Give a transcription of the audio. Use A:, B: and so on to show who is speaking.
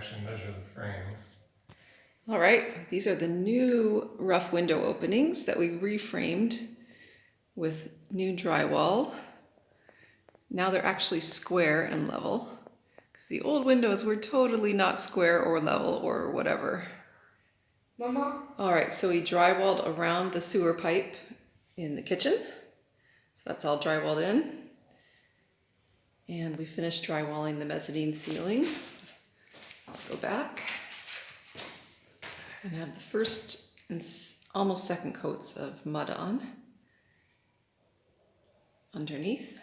A: actually measure the frame.
B: All right, these are the new rough window openings that we reframed with new drywall. Now they're actually square and level, because the old windows were totally not square or level or whatever.
C: Mama?
B: All right, so we drywalled around the sewer pipe in the kitchen. So that's all drywalled in. And we finished drywalling the mezzanine ceiling. Let's go back and have the first and almost second coats of mud on underneath.